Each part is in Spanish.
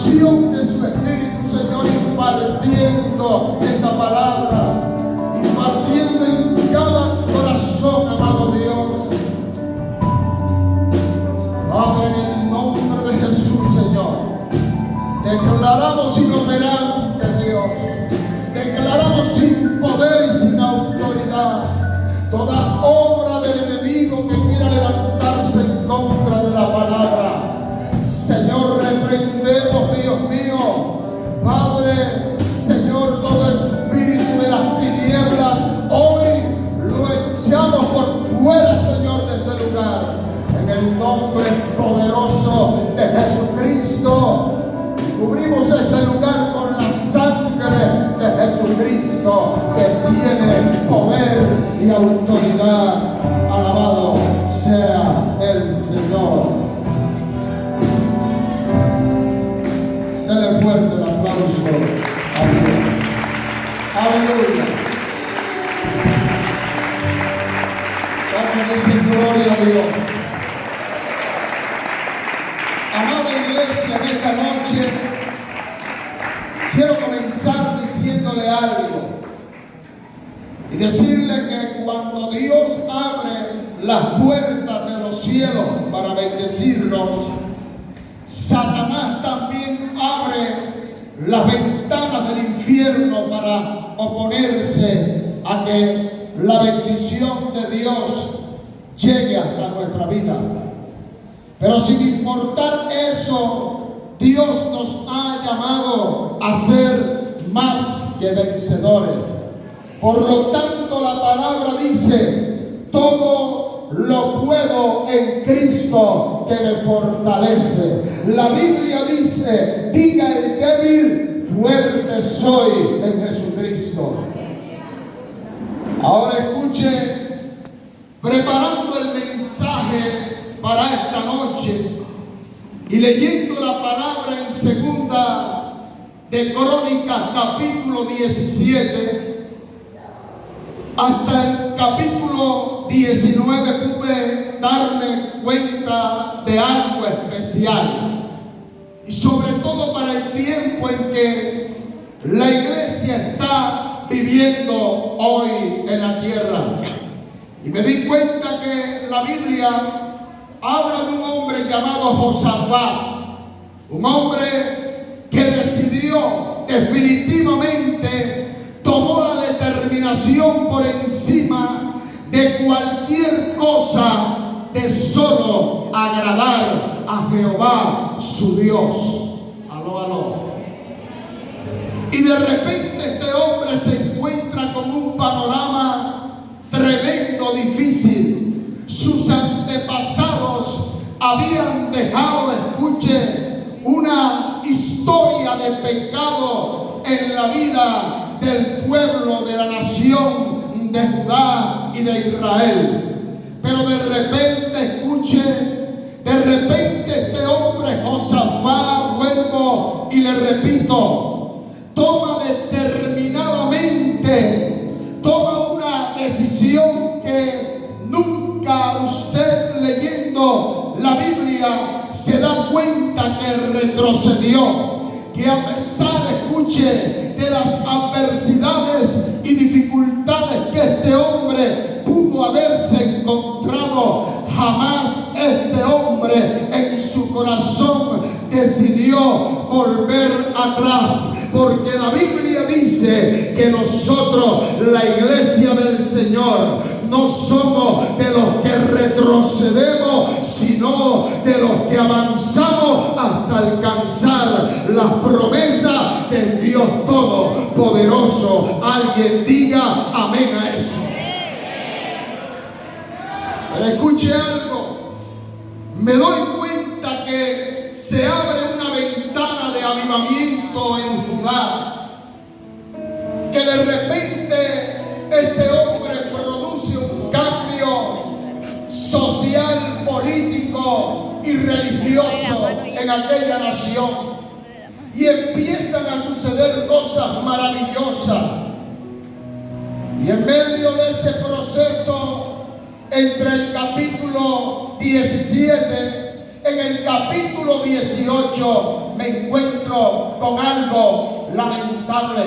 acción de su Espíritu, Señor, impartiendo esta palabra, impartiendo en cada corazón, amado Dios. Padre, en el nombre de Jesús, Señor, declaramos inoperante, Dios. Declaramos sin poder y sin autoridad toda obra del enemigo que quiera levantarse en contra de la palabra. Señor, reprendemos, Dios mío, Padre, Señor, todo espíritu de las tinieblas, hoy lo echamos por fuera, Señor, de este lugar. En el nombre poderoso de Jesucristo, cubrimos este lugar con la sangre de Jesucristo, que tiene poder y autoridad. Alabado sea el Señor. Dale fuerte el aplauso a Dios. Aleluya. Vamos a decir gloria a Dios. Amada iglesia, en esta noche quiero comenzar diciéndole algo y decirle que cuando Dios abre las puertas de los cielos para bendecirnos, Satanás también abre las ventanas del infierno para oponerse a que la bendición de Dios llegue hasta nuestra vida. Pero sin importar eso, Dios nos ha llamado a ser más que vencedores. Por lo tanto, la palabra dice: todo lo puedo en Cristo que me fortalece. La Biblia dice: diga el débil, fuerte soy en Jesucristo. Ahora escuche, preparando el mensaje para esta noche y leyendo la palabra en segunda de Crónicas capítulo 17 hasta el capítulo 19, pude darme cuenta de algo especial, y sobre todo para el tiempo en que la iglesia está viviendo hoy en la tierra. Y me di cuenta que la Biblia habla de un hombre llamado Josafat, un hombre que decidió definitivamente, tomó la determinación por encima de cualquier cosa de solo agradar a Jehová su Dios. Aló, aló. Y de repente este hombre se encuentra con un panorama tremendo, difícil. Sus antepasados habían dejado, escuche, una historia de pecado en la vida del pueblo, de la nación de Judá y de Israel. Pero de repente, escuche, de repente este hombre Josafat, vuelvo y le repito, toma determinadamente, toma una decisión que nunca usted, leyendo la Biblia, se da cuenta que retrocedió, que a pesar, escuche, de las adversidades y dificultades que este hombre pudo haberse encontrado, jamás este hombre en su corazón decidió volver atrás. Porque la Biblia dice que nosotros, la iglesia del Señor, no somos de los que retrocedemos, sino de los que avanzamos hasta alcanzar las promesas del Dios Todopoderoso. Alguien diga amén a eso. Pero escuche algo, me doy cuenta que se abre una ventana de avivamiento en Judá, que de repente este hombre produce un cambio social, político y religioso en aquella nación, y empiezan a suceder cosas maravillosas. Y en medio de ese proceso, entre el capítulo 17, en el capítulo 18, me encuentro con algo lamentable,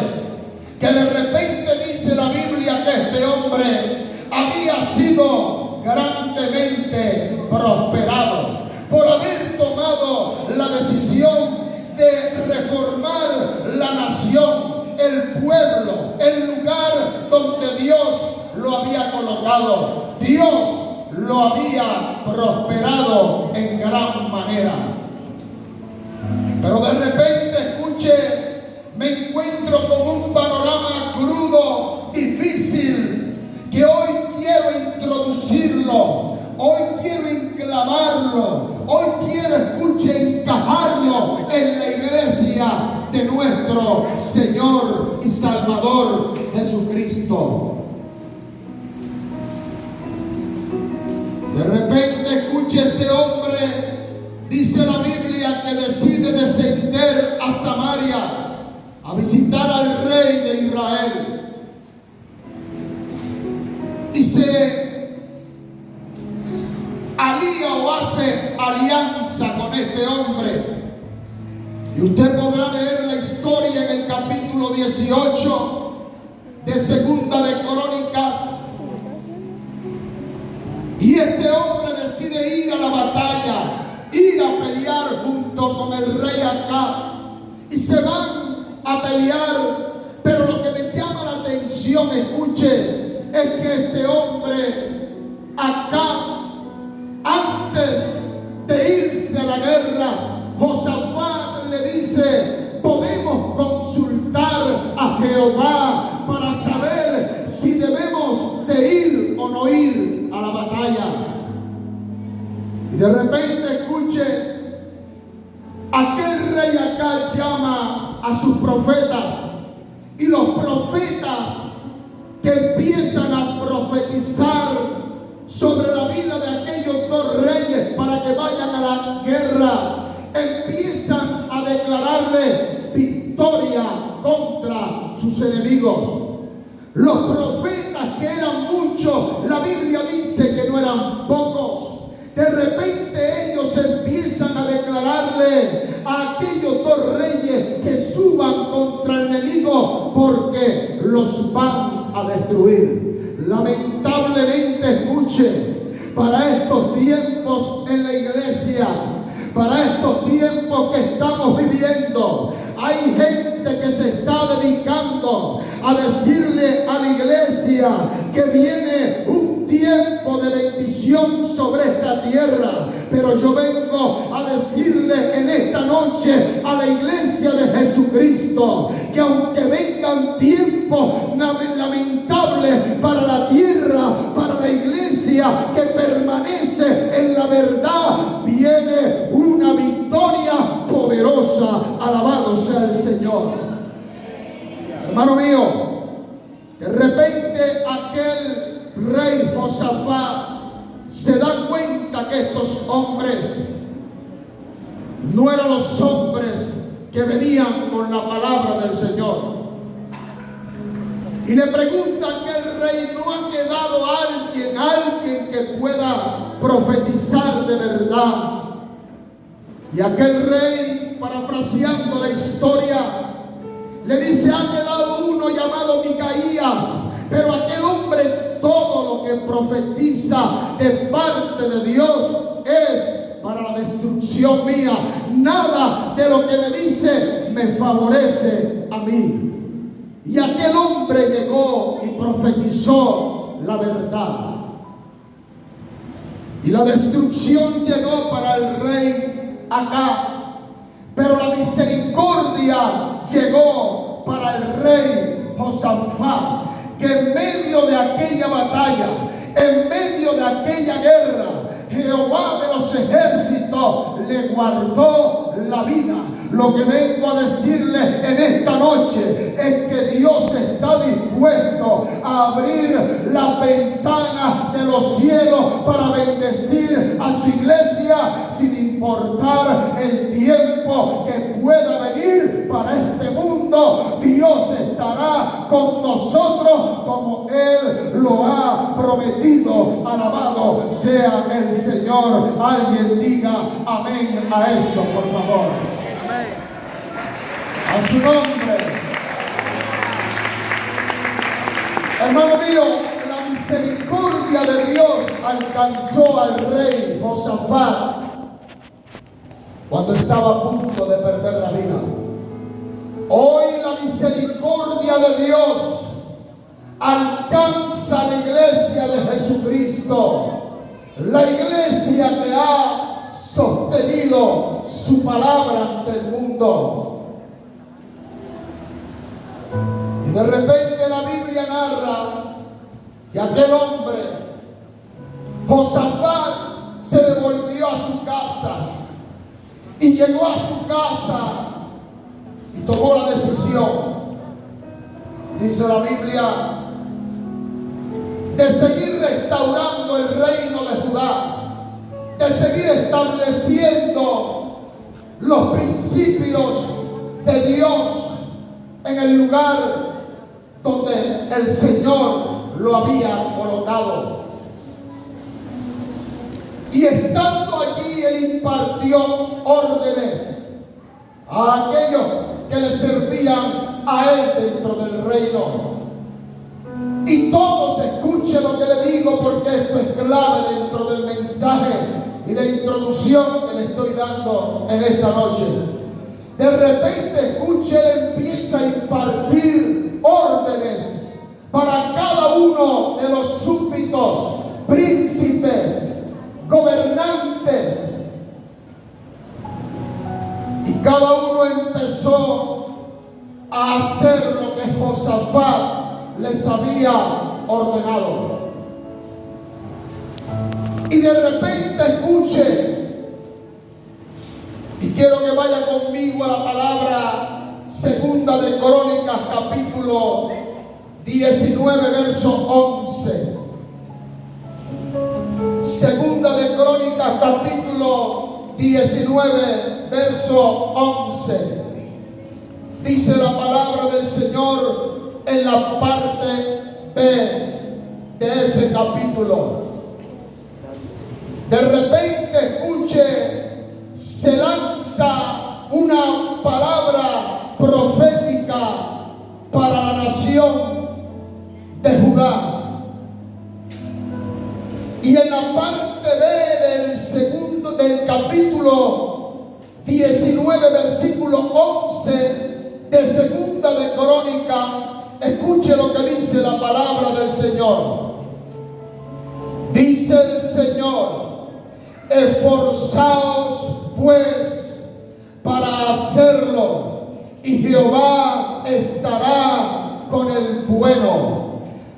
que de repente dice la Biblia que este hombre había sido grandemente prosperado por haber tomado la decisión de reformar la nación, el pueblo, el lugar donde Dios lo había colocado. Dios lo había prosperado en gran manera. Pero de repente, escuche, me encuentro con un panorama crudo, difícil, que hoy quiero introducirlo, hoy quiero enclavarlo, hoy quiero, escuche, encajarlo en la iglesia de nuestro Señor y Salvador Jesucristo. De repente, escuche, este hombre, dice la Biblia, que decide descender a Samaria a visitar al rey de Israel. Y se alía o hace alianza con este hombre. Y usted podrá leer la historia en el capítulo 18 de Segunda de Crónicas. Y este hombre decide ir a la batalla, ir a pelear junto con el rey Acab. Y se van a pelear. Pero lo que me llama la atención, escuche, es que este hombre Acab, antes de irse a la guerra, Josafat le dice: podemos consultar a Jehová para saber si debemos de ir o no ir a la batalla. Y de repente, escuche, aquel rey Acab llama a sus profetas, y los profetas que empiezan a profetizar sobre la vida de aquellos dos reyes para que vayan a la guerra, empiezan a declararle victoria contra sus enemigos. Los profetas, que eran muchos, la Biblia dice que no eran pocos. De repente ellos empiezan a declararle a aquellos dos reyes que suban contra el enemigo porque los van a destruir. Lamentablemente, escuche, para estos tiempos en la iglesia, para estos tiempos que estamos viviendo, hay gente que se está dedicando a decirle a la iglesia que viene un tiempo de bendición sobre esta tierra. Pero yo vengo a decirle en esta noche a la iglesia de Jesucristo que aunque vengan tiempos lamentables para la tierra, para la iglesia que permanece en la verdad, viene una victoria poderosa. Alabado sea el Señor. Hermano mío, de repente aquel rey Josafat se da cuenta que estos hombres no eran los hombres que venían con la palabra del Señor. Y le pregunta a aquel rey: ¿no ha quedado alguien que pueda profetizar de verdad? Y aquel rey, parafraseando la historia, le dice: ha quedado uno llamado Micaías, pero aquel hombre todo lo que profetiza de parte de Dios es para la destrucción mía. Nada de lo que me dice me favorece a mí. Y aquel hombre llegó y profetizó la verdad. Y la destrucción llegó para el rey Acab, pero la misericordia llegó para el rey Josafat, que en medio de aquella batalla, en medio de aquella guerra, Jehová de los ejércitos le guardó la vida. Lo que vengo a decirle en esta noche es que Dios está dispuesto a abrir la ventana de los cielos para bendecir a su iglesia, sin importar el tiempo que pueda venir para este mundo. Dios estará con nosotros como Él lo ha prometido. Alabado sea el Señor. Alguien diga amén a eso, por favor. su nombre. Hermano mío, la misericordia de Dios alcanzó al rey Josafat cuando estaba a punto de perder la vida. Hoy la misericordia de Dios alcanza a la iglesia de Jesucristo, la iglesia que ha sostenido su palabra ante el mundo. Y de repente la Biblia narra que aquel hombre, Josafat, se devolvió a su casa y llegó a su casa y tomó la decisión, dice la Biblia, de seguir restaurando el reino de Judá, de seguir estableciendo los principios de Dios en el lugar donde el Señor lo había colocado. Y estando allí, él impartió órdenes a aquellos que le servían a él dentro del reino. Y todos escuchen lo que le digo, porque esto es clave dentro del mensaje y la introducción que le estoy dando en esta noche. De repente, escuche, él empieza a impartir órdenes para cada uno de los súbditos, príncipes, gobernantes. Y cada uno empezó a hacer lo que Josafat les había ordenado. Y de repente, escuche, y quiero que vaya conmigo a la palabra segunda de Crónicas, capítulo 19, verso 11. Segunda de Crónicas, capítulo 19, verso 11. Dice la palabra del Señor en la parte B de ese capítulo. De repente, escuche, se lanza una palabra profética para la nación de Judá. Y en la parte B del capítulo 19, versículo 11 de segunda de Crónica, escuche lo que dice la palabra del Señor. Dice el Señor: esforzaos pues para hacerlo, y Jehová estará con el bueno.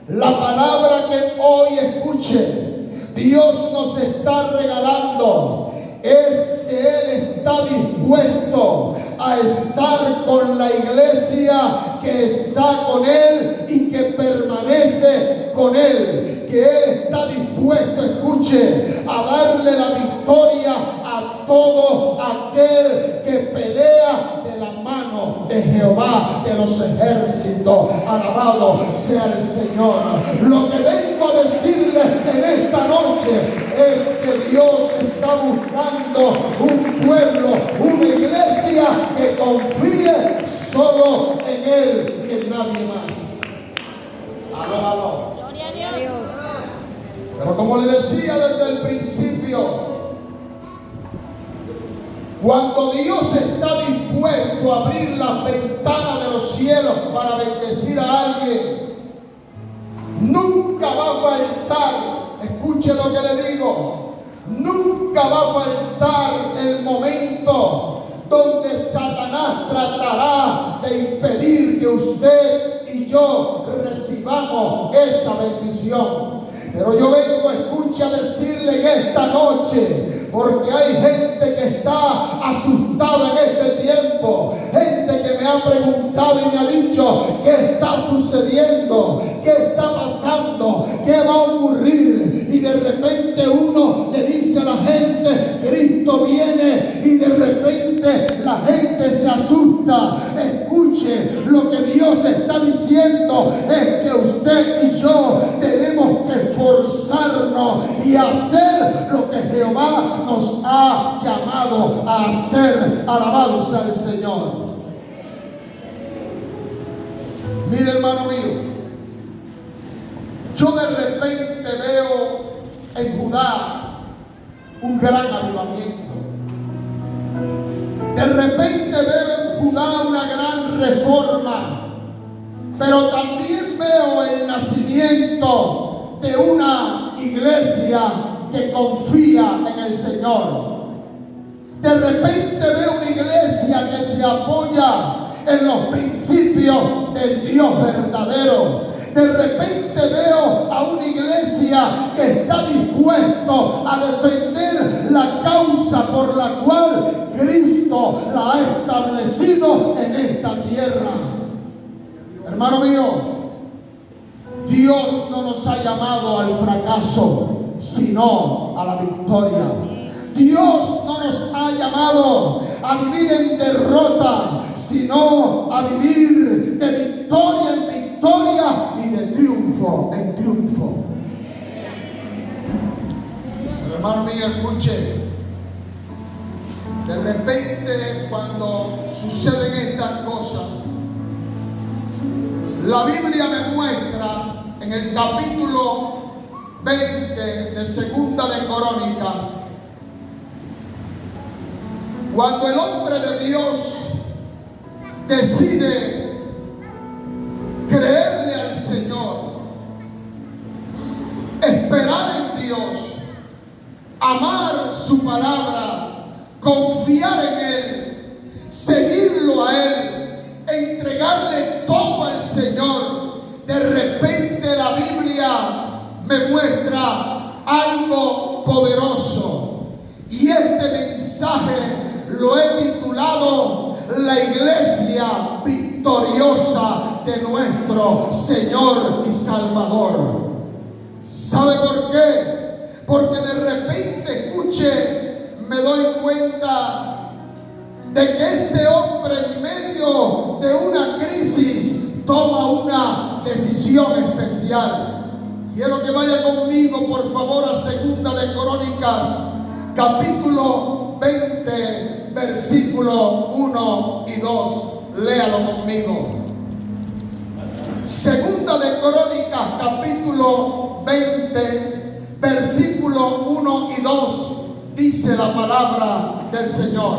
La palabra que hoy escuche, Dios nos está regalando, es que Él está dispuesto a estar con la iglesia que está con Él y que permanece con Él. Que Él está dispuesto, escuche, a darle la victoria a todo aquel que pelea de la mano de Jehová de los ejércitos. Alabado sea el Señor. Lo que vengo a decirle en esta noche es que Dios está buscando un pueblo, una iglesia que confíe solo en Él y en nadie más. Aló. Gloria a Dios. Pero como le decía desde el principio, cuando Dios está dispuesto a abrir las ventanas de los cielos para bendecir a alguien, nunca va a faltar, escuche lo que le digo, nunca va a faltar el momento donde Satanás tratará de impedir que usted y yo recibamos esa bendición. Pero yo vengo, escucha, a decirle en esta noche, porque hay gente que está asustada en este tiempo, gente que me ha preguntado y me ha dicho: ¿qué está sucediendo? ¿Qué está pasando? ¿Qué va a ocurrir? Y de repente uno le dice a la gente: Cristo viene, y de repente la gente se asusta. Escuche, lo que Dios está diciendo es que usted y yo tenemos que esforzarnos y hacer lo que Jehová nos ha llamado a hacer. Alabado sea el Señor. Mire, hermano mío, yo de repente veo en Judá un gran avivamiento. De repente veo en Judá una gran reforma. Pero también veo el nacimiento de una iglesia que confía en el Señor. De repente veo una iglesia que se apoya en los principios del Dios verdadero. De repente veo a una iglesia que está dispuesto a defender la causa por la cual Cristo la ha establecido en esta tierra. Hermano mío, Dios no nos ha llamado al fracaso, sino a la victoria. Dios no nos ha llamado a vivir en derrota, sino a vivir de victoria en victoria y de triunfo en triunfo. Pero hermano mío, escuche, de repente cuando suceden estas cosas, la Biblia me muestra en el capítulo 20 de Segunda de Crónicas, cuando el hombre de Dios decide creerle al Señor, esperar en Dios, amar su palabra, confiar en Él, seguirlo a Él, entregarle todo al Señor. De repente la Biblia me muestra algo poderoso, y este mensaje lo he titulado La iglesia victoriosa de nuestro Señor y Salvador. ¿Sabe por qué? Porque de repente, escuche, me doy cuenta de que este hombre en medio de una crisis toma una decisión especial. Quiero que vaya conmigo, por favor, a Segunda de Crónicas, capítulo 20, versículo 1 y 2. Léalo conmigo. Segunda de Crónicas, capítulo 20, versículo 1 y 2. Dice la palabra del Señor: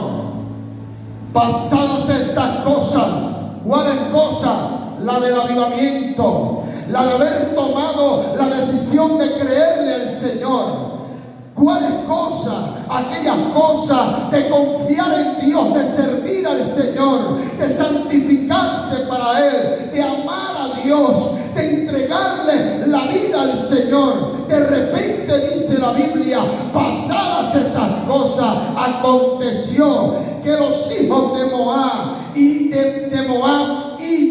pasadas estas cosas. ¿Cuáles cosas? La del avivamiento, la de haber tomado la decisión de creerle al Señor. ¿Cuáles cosas? Aquellas cosas de confiar en Dios, de servir al Señor, de santificarse para Él, de amar a Dios, de entregarle la vida al Señor. De repente dice la Biblia, pasadas esas cosas, aconteció que los hijos de Moab y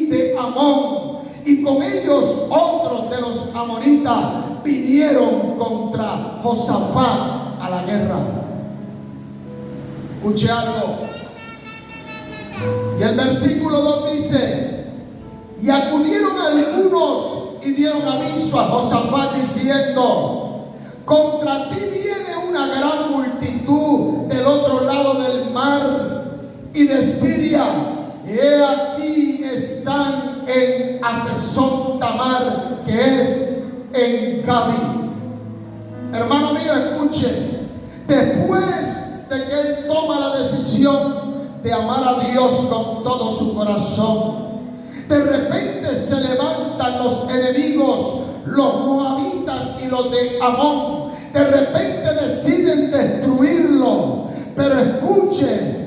de Amón, y con ellos otros de los amonitas, vinieron contra Josafat a la guerra. Escuche algo. Y el versículo 2 dice: y acudieron algunos y dieron aviso a Josafat diciendo: contra ti viene una gran multitud del otro lado del mar y de Siria. He aquí están en Hazezón Tamar, que es en Gabi. Hermano mío, escuche. Después de que él toma la decisión de amar a Dios con todo su corazón, de repente se levantan los enemigos, los moabitas y los de Amón. De repente deciden destruirlo. Pero escuche,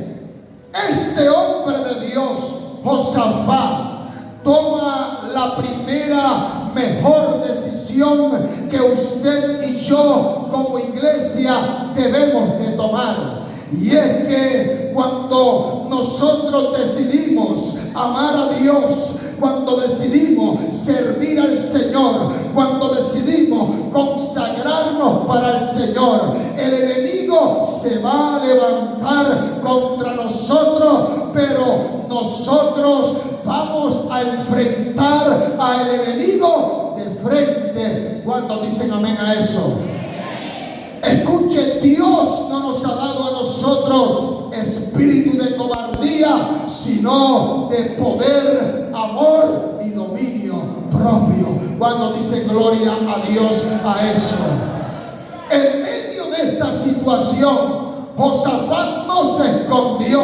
este hombre de Dios, Josafat, toma la primera mejor decisión que usted y yo como iglesia debemos de tomar. Y es que cuando nosotros decidimos amar a Dios, cuando decidimos servir al Señor, cuando decidimos consagrarnos para el Señor, el enemigo se va a levantar contra nosotros, pero nosotros vamos a enfrentar al enemigo de frente. ¿Cuántos dicen amén a eso? Escuche, Dios no nos ha dado a nosotros espíritu de cobardía, sino de poder, amor y dominio propio. Cuando dice gloria a Dios a eso. En medio de esta situación, Josafat no se escondió,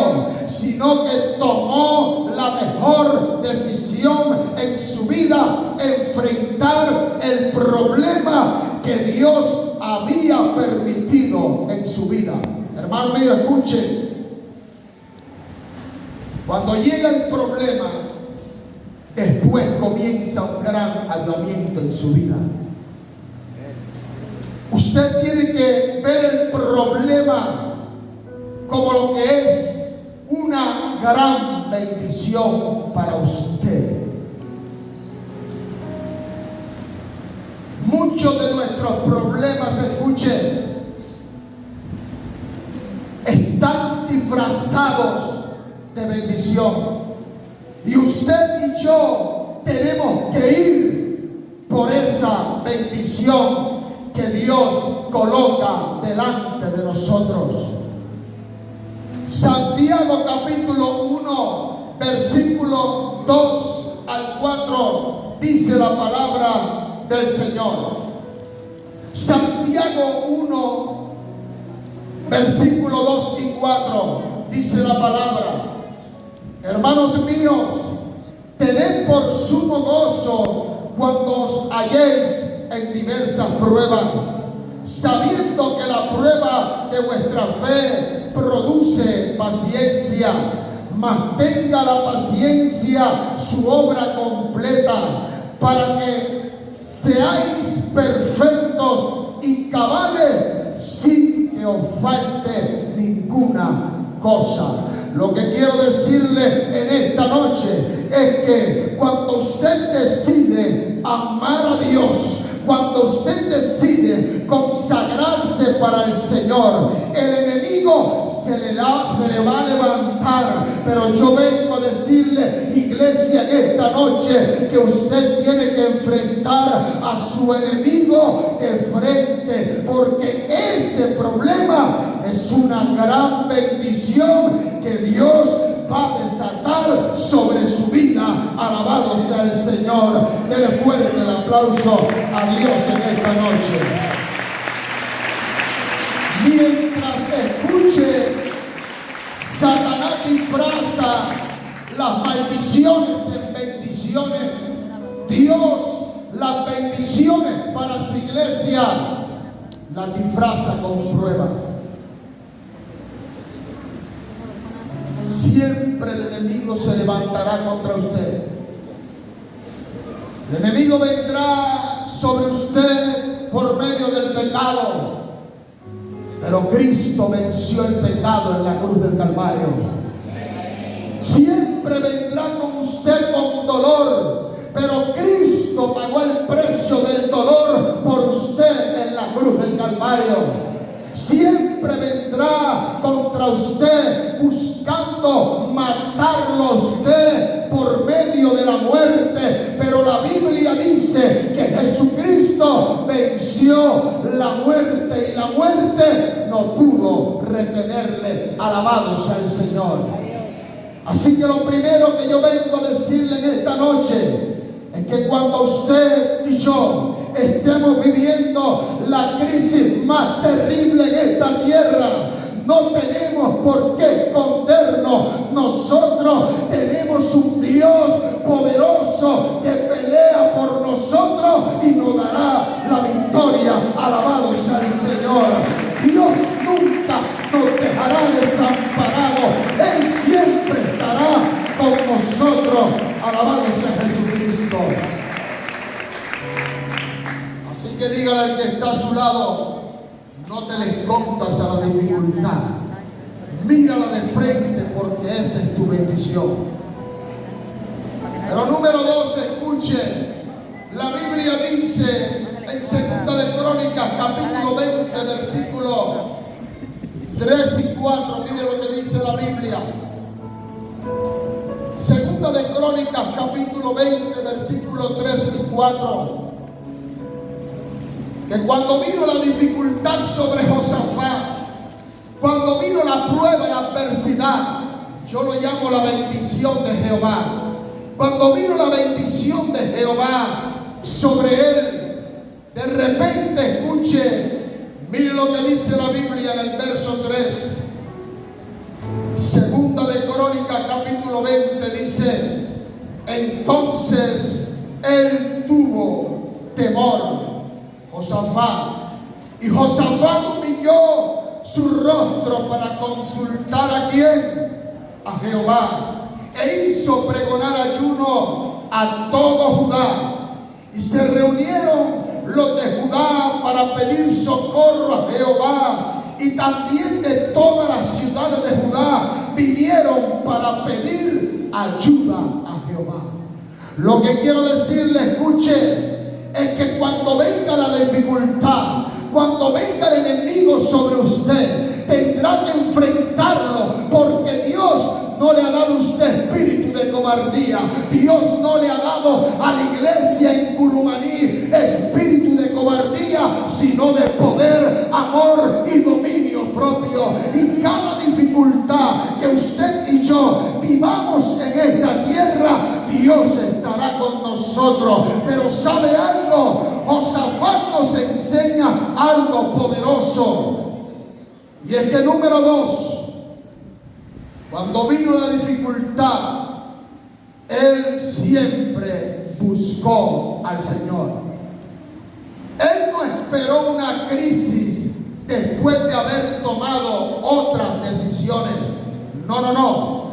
sino que tomó la mejor decisión en su vida: enfrentar el problema que Dios había permitido en su vida. Hermano mío, escuche. Cuando llega el problema, después comienza un gran avivamiento en su vida. Usted tiene que ver el problema como lo que es una gran bendición para usted. Muchos de nuestros problemas, escuche, están disfrazados de bendición. Y usted y yo tenemos que ir por esa bendición que Dios coloca delante de nosotros. Santiago capítulo 1, versículo 2 al 4, dice la palabra del Señor. Santiago 1, versículo 2 y 4, dice la palabra: hermanos míos, tened por sumo gozo cuando os halléis en diversas pruebas, sabiendo que la prueba de vuestra fe produce paciencia, mas tenga la paciencia su obra completa, para que seáis perfectos y cabales, sin que os falte ninguna cosa. Lo que quiero decirle en esta noche es que cuando usted decide amar a Dios, cuando usted decide consagrarse para el Señor, el enemigo se le va a levantar. Pero yo vengo a decirle, iglesia, en esta noche, que usted tiene que enfrentar a su enemigo de frente, porque ese problema es una gran bendición que Dios va a desatar sobre su vida. Alabado sea el Señor. Dele fuerte el aplauso a Dios en esta noche. Mientras escuche, Satanás disfraza las maldiciones en bendiciones. Dios las bendiciones para su iglesia las disfraza con pruebas. Siempre el enemigo se levantará contra usted. El enemigo vendrá sobre usted por medio del pecado. Pero Cristo venció el pecado en la cruz del Calvario. Siempre vendrá con usted con dolor, pero Cristo pagó el precio del dolor por usted en la cruz del Calvario. Siempre vendrá contra usted buscando matarlo a usted por medio de la muerte, pero la Biblia dice que Jesucristo venció la muerte y la muerte no pudo retenerle. Alabado sea el Señor. Así que lo primero que yo vengo a decirle en esta noche es que cuando usted y yo estemos viviendo la crisis más terrible en esta tierra, no tenemos por qué escondernos. Nosotros tenemos un Dios poderoso que pelea por nosotros y nos dará la victoria. Alabado sea el Señor. Dios nunca nos dejará desamparados. Él siempre estará con nosotros. Alabado sea Jesucristo. Así que dígale al que está a su lado: no te le escondas a la dificultad. Mírala de frente, porque esa es tu bendición. Pero número 2, escuche. La Biblia dice en 2 de Crónicas, capítulo 20, versículo 3 y 4. Mire lo que dice la Biblia. 2 de Crónicas, capítulo 20, versículo 3 y 4. Que cuando vino la dificultad sobre Josafat, Cuando vino la prueba, la adversidad, yo lo llamo la bendición de Jehová. Cuando vino la bendición de Jehová sobre él, de repente, escuche, mire lo que dice la Biblia en el verso 3. Segunda de Crónicas, capítulo 20, dice: entonces él tuvo temor, Josafat, y Josafat humilló su rostro para consultar a quién, a Jehová, e hizo pregonar ayuno a todo Judá, y se reunieron los de Judá para pedir socorro a Jehová, y también de todas las ciudades de Judá vinieron para pedir ayuda a Jehová. Lo que quiero decirle, escuche, es que cuando venga la dificultad, cuando venga el enemigo sobre usted, tendrá que enfrentarlo, porque Dios no le ha dado a usted espíritu de cobardía. Dios no le ha dado a la iglesia en Curumaní espíritu de cobardía, sino de poder, amor y dominio propio. Y cada dificultad que usted y yo vivamos en esta tierra, Dios estará con nosotros. Pero ¿sabe algo? Josafat nos enseña algo poderoso. Y es que número 2, cuando vino la dificultad, él siempre buscó al Señor. Él no esperó una crisis después de haber tomado otras decisiones. No.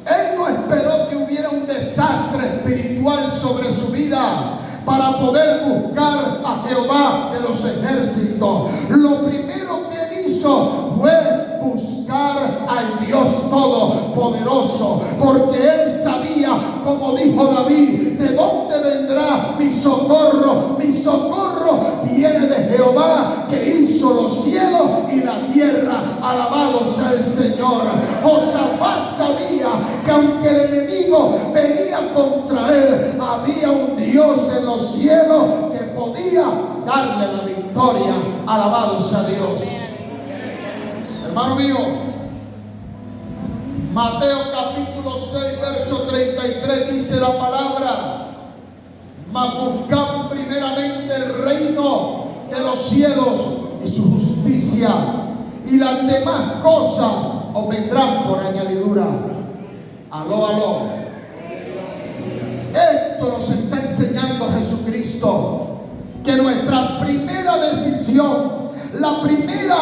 Él no esperó que hubiera un desastre espiritual sobre su vida para poder buscar a Jehová de los ejércitos. Lo primero que él hizo fue buscar al Dios Todopoderoso, porque él sabía, como dijo David, ¿de dónde vendrá mi socorro? Mi socorro viene de Jehová, que hizo los cielos y la tierra. Alabado sea el Señor. Josafat sabía que aunque el enemigo venía contra él, había un Dios en los cielos que podía darle la victoria. Alabado sea Dios. Hermano mío, Mateo capítulo 6, verso 33 dice la palabra: mas buscad primeramente el reino de los cielos y su justicia, y las demás cosas os vendrán por añadidura. Aló. Esto nos está enseñando Jesucristo, que nuestra primera decisión, la primera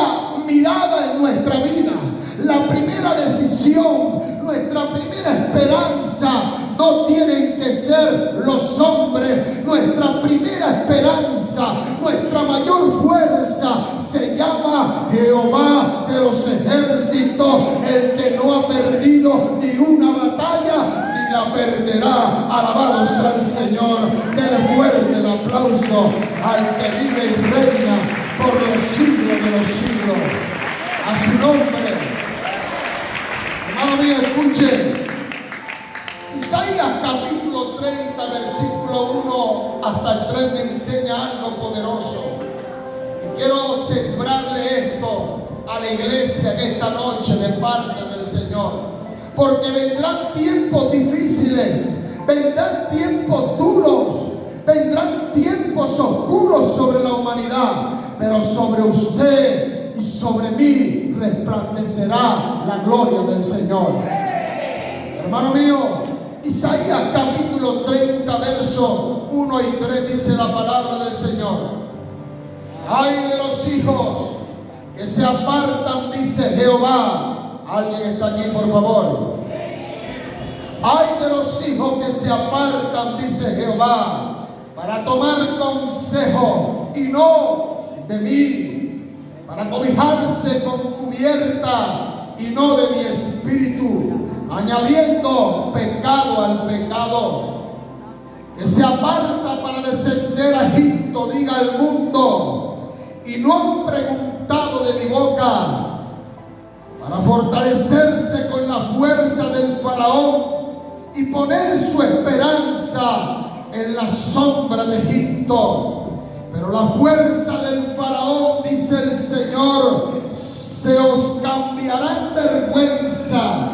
mirada en nuestra vida, la primera decisión, nuestra primera esperanza, no tienen que ser los hombres. Nuestra primera esperanza, nuestra mayor fuerza se llama Jehová de los ejércitos, el que no ha perdido ni una batalla ni la perderá. Alabado sea el Señor. Dele fuerte el aplauso al que vive y reina por los siglos de los siglos. A su nombre. Hermano mío, escuchen. Isaías capítulo 30, versículo 1 hasta el 3 me enseña algo poderoso. Y quiero sembrarle esto a la iglesia en esta noche de parte del Señor. Porque vendrán tiempos difíciles, vendrán tiempos duros, vendrán tiempos oscuros sobre la humanidad, pero sobre usted y sobre mí resplandecerá la gloria del Señor. Hermano mío, Isaías capítulo 30, versos 1 y 3 dice la palabra del Señor: ay de los hijos que se apartan, dice Jehová. ¿Alguien está aquí, por favor? Ay de los hijos que se apartan, dice Jehová, para tomar consejo y no de mí, para cobijarse con cubierta y no de mi espíritu, añadiendo pecado al pecado. Que se aparta para descender a Egipto, diga el mundo, y no han preguntado de mi boca, para fortalecerse con la fuerza del faraón y poner su esperanza en la sombra de Egipto. Pero la fuerza del faraón, dice el Señor, se os cambiará en vergüenza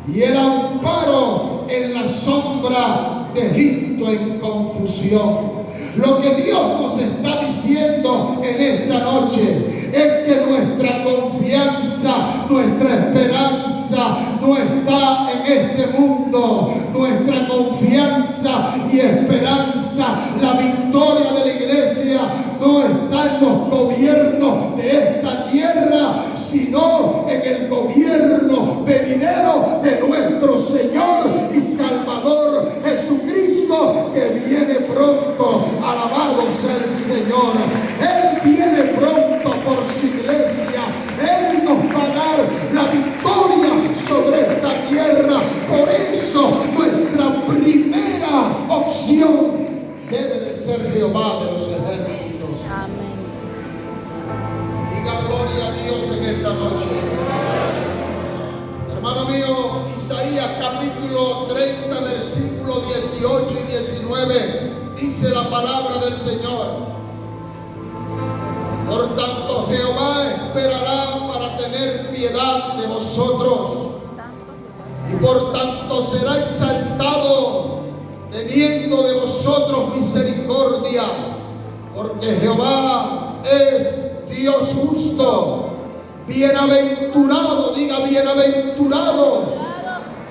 y el amparo en la sombra de Egipto en confusión. Lo que Dios nos está diciendo en esta noche es que nuestra confianza, nuestra esperanza no está en este mundo. Nuestra confianza y esperanza, la victoria de la iglesia no está en los gobiernos de esta tierra, sino en el gobierno venidero de nuestro Señor y Salvador Jesucristo, que viene pronto. Alabado sea el Señor. Él viene pronto por su iglesia. Él nos va a dar la victoria sobre esta tierra. Por eso nuestra primera opción debe de ser Jehová de los ejércitos. Amén. Diga gloria a Dios en esta noche. Hermano mío, Isaías capítulo 30, versículo 18 y 19, dice la palabra del Señor: por tanto, Jehová esperará para tener piedad de vosotros, y por tanto será exaltado, teniendo de vosotros misericordia, porque Jehová es Dios justo. Bienaventurado, diga bienaventurados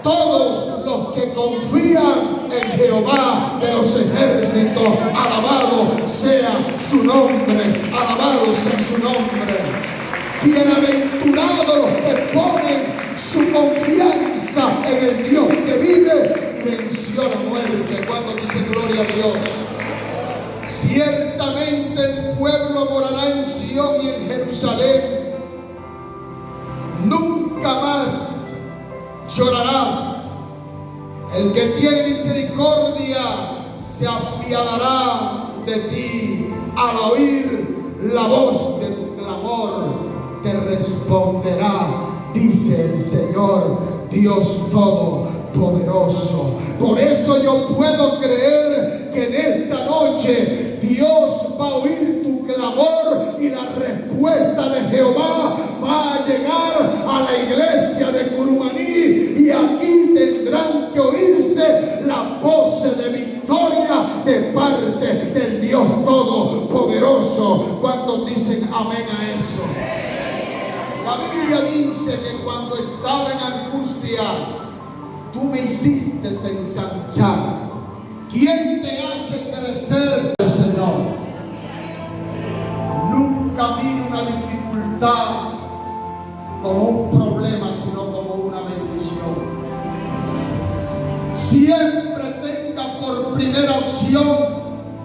todos los que confían en Jehová de los ejércitos. Alabado sea su nombre, alabado sea su nombre. Bienaventurados los que ponen su confianza en el Dios que vive y venció la muerte. Cuando dice gloria a Dios. Ciertamente el pueblo morará en Sión y en Jerusalén. Nunca más llorarás. El que tiene misericordia se apiadará de ti. Al oír la voz de tu clamor, te responderá, dice el Señor Dios Todopoderoso. Por eso yo puedo creer que en esta noche Dios va a oír tu clamor y la respuesta de Jehová va a llegar a la iglesia de Curumaní, y aquí tendrán que oírse las voces de victoria de parte del Dios Todopoderoso. ¿Cuántos dicen amén a eso? La Biblia dice que cuando estaba en angustia, tú me hiciste ensanchar. ¿Quién te hace crecer, Señor? Nunca vi una dificultad como un problema, sino como una bendición. Siempre tenga por primera opción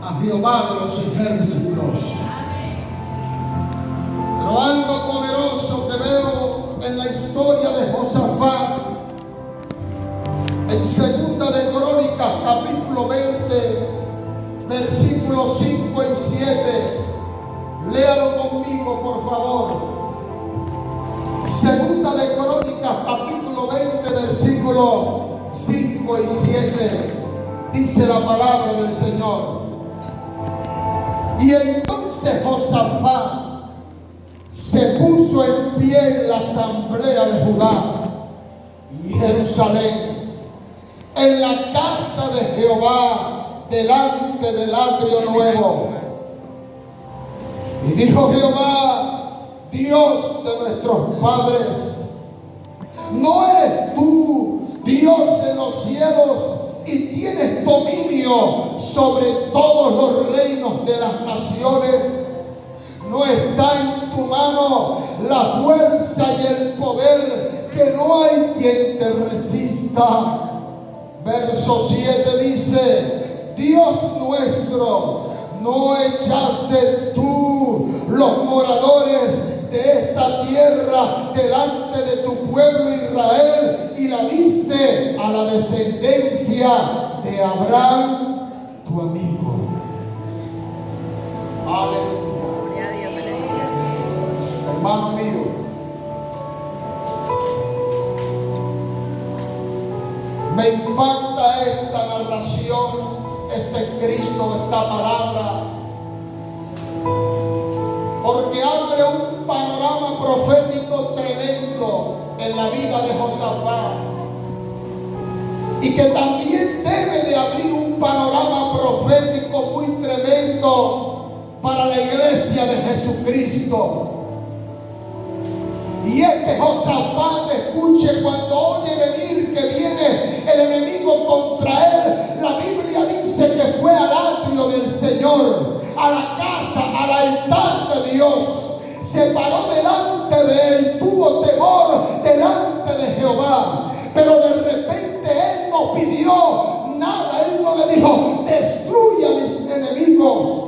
a Jehová de los ejércitos. Pero algo poderoso que veo en la historia de Josafat, en Segunda de Crónicas, capítulo 20, versículos 5 y 7. Léalo conmigo, por favor. Segunda de Crónicas, capítulo 20, versículos 5 y 7. Dice la palabra del Señor. Y entonces Josafat se puso en pie en la asamblea de Judá y Jerusalén, en la casa de Jehová, delante del atrio nuevo. Y dijo Jehová, Dios de nuestros padres: ¿no eres tú Dios en los cielos y tienes dominio sobre todos los reinos de las naciones? ¿No está en tu mano la fuerza y el poder, que no hay quien te resista? Verso 7 dice: Dios nuestro, ¿no echaste tú los moradores de esta tierra delante de tu pueblo Israel y la diste a la descendencia de Abraham, tu amigo? Aleluya. Hermano mío, me impacta esta narración, este escrito, esta palabra, porque abre un panorama profético tremendo en la vida de Josafat y que también debe de abrir un panorama profético muy tremendo para la iglesia de Jesucristo. Y es que Josafat, escuche, cuando oye venir que viene el enemigo contra él, la Biblia dice que fue al atrio del Señor, a la casa, al altar de Dios, se paró delante de él, tuvo temor delante de Jehová, pero de repente él no pidió nada, él no le dijo, destruye a mis enemigos,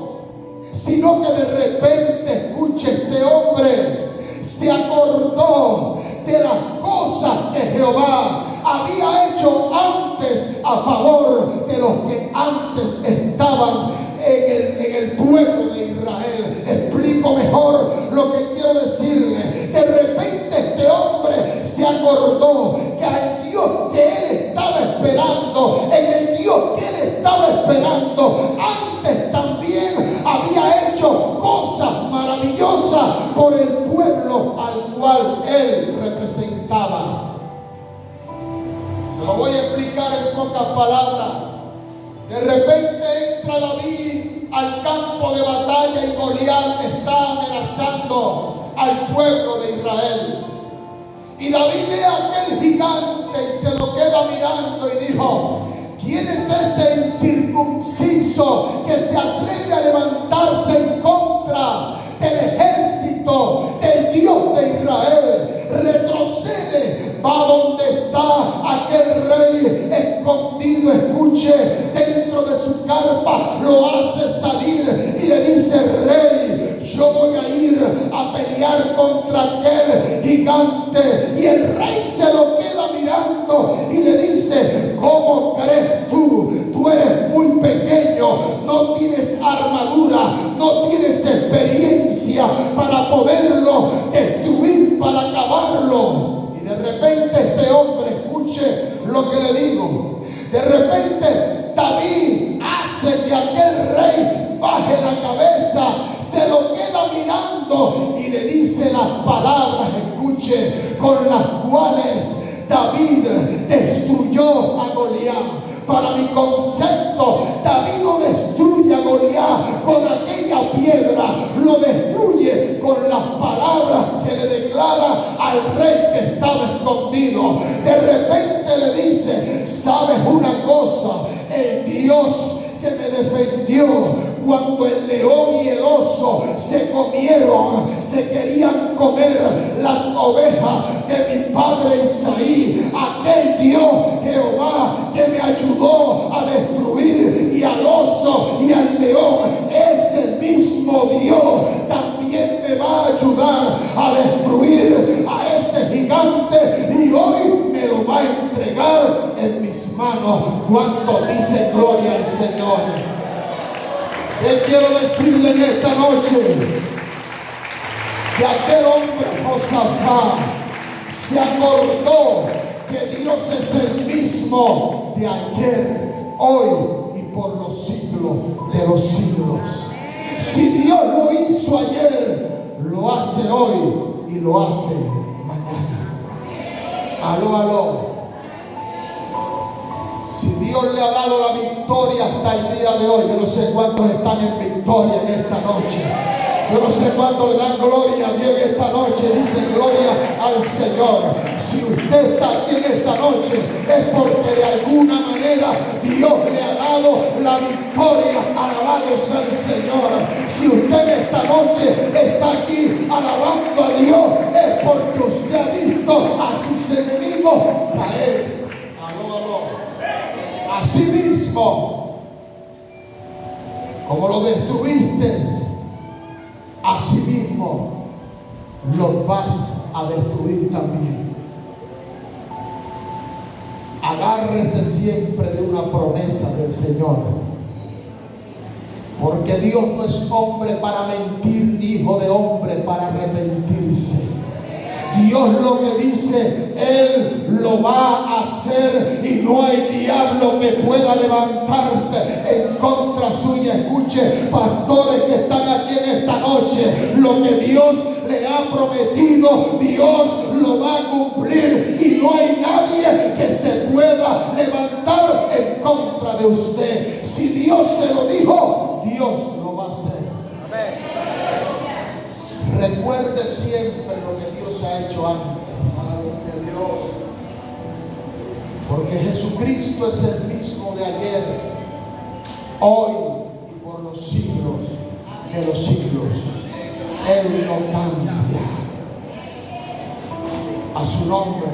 sino que de repente, escuche, este hombre se acordó de las cosas que Jehová había hecho antes a favor de los que antes estaban en el pueblo de Israel. Explico mejor lo que quiero decirle. De repente este hombre se acordó que al Dios que él estaba esperando, en el Dios que él estaba esperando, antes también había hecho cosas maravillosas por el pueblo al cual él representaba. Se lo voy a explicar en pocas palabras. De repente entra David al campo de batalla y Goliat está amenazando al pueblo de Israel. Y David ve a aquel gigante y se lo queda mirando y dijo, ¿quién es ese incircunciso que se atreve a levantarse en contra del ejército del Dios de Israel? Retrocede, va donde está aquel rey escondido, escuche, dentro de su carpa, lo hace salir y le dice, rey, yo voy a ir a pelear contra aquel gigante. Y el rey se lo queda mirando y le dice, ¿cómo crees tú? Tú eres muy pequeño, no tienes armadura, no tienes experiencia para poderlo destruir, para acabarlo. Y de repente este hombre, escuche lo que le digo, de repente David hace que aquel rey baje la cabeza, se lo queda mirando y le dice las palabras, escuche, con las cuales David destruyó a Goliat. Para mi concepto, David no destruye a Goliat con aquella piedra, lo destruye con las palabras que le declara al rey que estaba escondido. De repente le dice, ¿sabes una cosa? El Dios que me defendió cuando el león y el oso se querían comer las ovejas de mi padre Isaí, aquel Dios Jehová que me ayudó a destruir y al oso y al león, ese mismo Dios también me va a ayudar a destruir a ese gigante y hoy me lo va a entregar en mis manos. ¿Cuánto dice gloria al Señor? Yo quiero decirle en esta noche que aquel hombre Josafat se acordó que Dios es el mismo de ayer, hoy y por los siglos de los siglos. Si Dios lo hizo ayer, lo hace hoy y lo hace mañana. Aló. Si Dios le ha dado la victoria hasta el día de hoy, yo no sé cuántos están en victoria en esta noche. Yo no sé cuántos le dan gloria a Dios en esta noche. Dicen gloria al Señor. Si usted está aquí en esta noche, es porque de alguna manera Dios le ha dado la victoria. Alabado sea el Señor. Si usted en esta noche está aquí alabando a Dios, es porque usted ha visto a sus enemigos caer. Aló. Así mismo, como lo destruiste, así mismo los vas a destruir también. Agárrese siempre de una promesa del Señor, porque Dios no es hombre para mentir, ni hijo de hombre para arrepentirse. Dios lo que dice, Él lo va a hacer y no hay diablo que pueda levantarse en contra suya. escuche, pastores que están aquí en esta noche, lo que Dios le ha prometido, Dios lo va a cumplir y no hay nadie que se pueda levantar en contra de usted. Si Dios se lo dijo, Dios lo va a hacer. Recuerde siempre lo que Dios ha hecho antes. Porque Jesucristo es el mismo de ayer, hoy y por los siglos de los siglos. Él no cambia. A su nombre.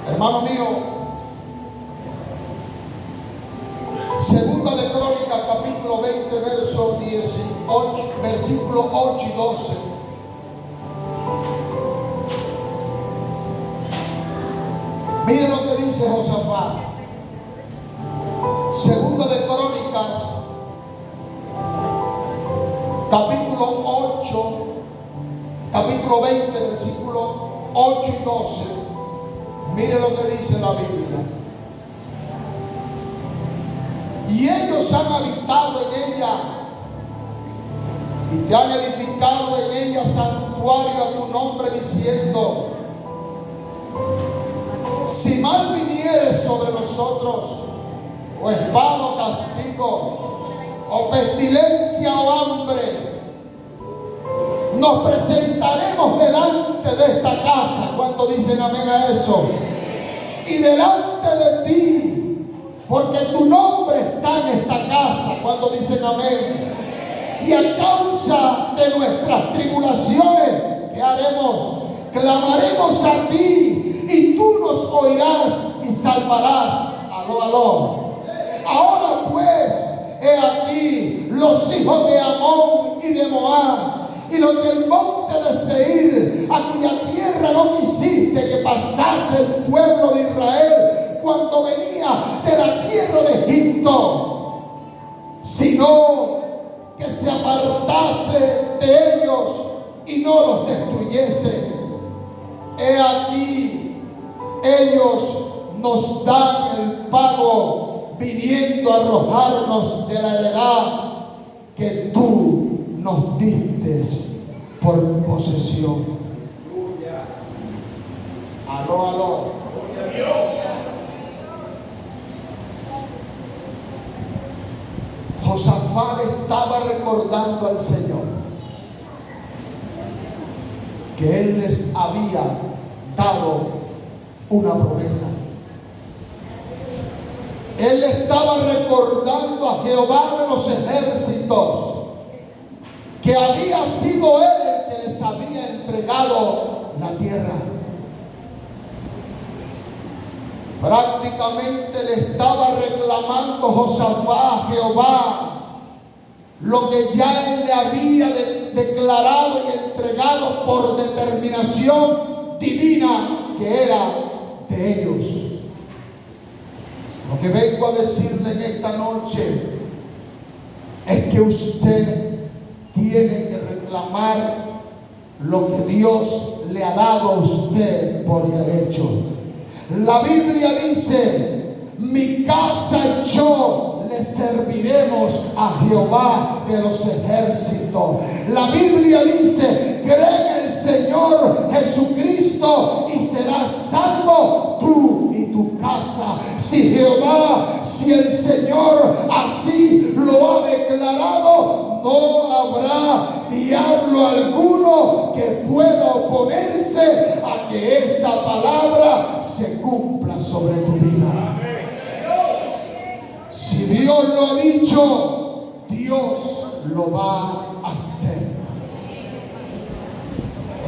Hermano mío, Segunda de Crónicas, capítulo 20, verso 18, versículo 8 y 12. Miren lo que dice Josafat. Segunda de Crónicas, capítulo 8, capítulo 20, versículo 8 y 12. Miren lo que dice la Biblia. Y ellos han habitado en ella y te han edificado en ella santuario a tu nombre, diciendo: si mal viniere sobre nosotros, o espada o castigo, o pestilencia o hambre, nos presentaremos delante de esta casa. ¿Cuántos dicen amén a eso? Y delante de ti, porque tu nombre está en esta casa. ¿Cuántos dicen amén? Y a causa de nuestras tribulaciones, ¿qué haremos? Clamaremos a ti y tú nos oirás y salvarás. Aló, aló. Ahora pues, he aquí los hijos de Amón y de Moab y los del monte de Seir, a cuya tierra no quisiste que pasase el pueblo de Israel cuando venía de la tierra de Egipto, sino que se apartase de ellos y no los destruyese. He aquí, ellos nos dan el pago, viniendo a arrojarnos de la heredad que tú nos diste por posesión. Aló, aló. Josafat estaba recordando al Señor que Él les había dado una promesa. Él estaba recordando a Jehová de los ejércitos que había sido Él el que les había entregado la tierra. Prácticamente le estaba reclamando Josafat a Jehová lo que ya Él le había declarado y entregado por determinación divina, que era de ellos. Lo que vengo a decirle en esta noche es que usted tiene que reclamar lo que Dios le ha dado a usted por derecho. La Biblia dice: mi casa y yo le serviremos a Jehová de los ejércitos. La Biblia dice: cree en el Señor Jesucristo y serás salvo tú y tu casa. Si Jehová, si el Señor así lo ha declarado, no habrá diablo alguno que pueda oponerse a que esa palabra se cumpla sobre tu vida. Si Dios lo ha dicho, Dios lo va a hacer.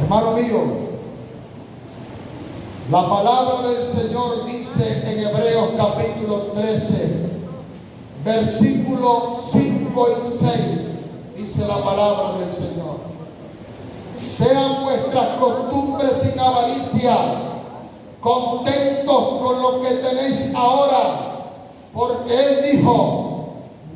Hermano mío, la palabra del Señor dice en Hebreos capítulo 13, versículos 5 y 6. Dice la palabra del Señor: sean vuestras costumbres sin avaricia, contentos con lo que tenéis ahora, porque Él dijo: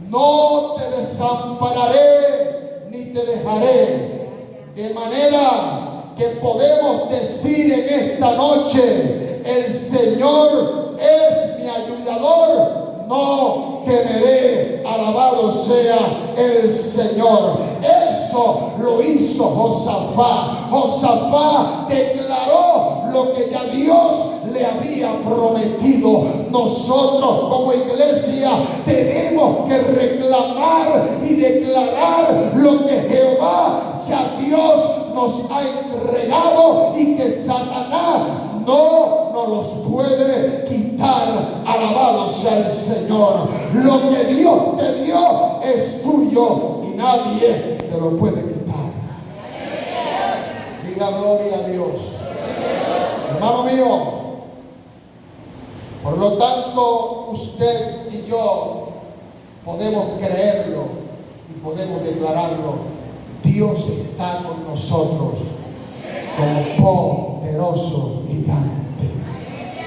no te desampararé ni te dejaré. De manera que podemos decir en esta noche: el Señor es mi ayudador, no temeré. Alabado sea el Señor. Eso lo hizo Josafat. Josafat declaró lo que ya Dios le había prometido. Nosotros como iglesia tenemos que reclamar y declarar lo que Jehová ya Dios nos ha entregado y que Satanás no nos los puede quitar. Alabado sea el Señor. Lo que Dios te dio es tuyo y nadie te lo puede quitar. Diga gloria a Dios. Hermano mío, por lo tanto, usted y yo podemos creerlo y podemos declararlo. Dios está con nosotros como poderoso gigante.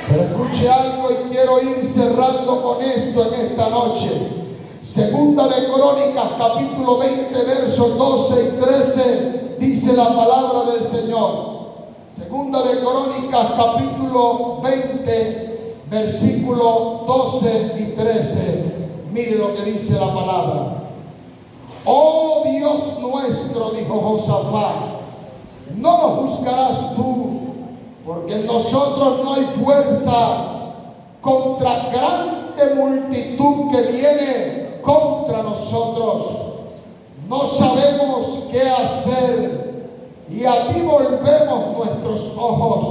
Pero escuche algo y quiero ir cerrando con esto en esta noche. Segunda de Crónicas, capítulo 20, versos 12 y 13, dice la palabra del Señor. Segunda de Crónicas, capítulo 20, versículo 12 y 13. Mire lo que dice la palabra. Oh Dios nuestro, dijo Josafat, no nos juzgarás tú, porque en nosotros no hay fuerza contra grande multitud que viene contra nosotros. No sabemos qué hacer y a ti volvemos nuestros ojos.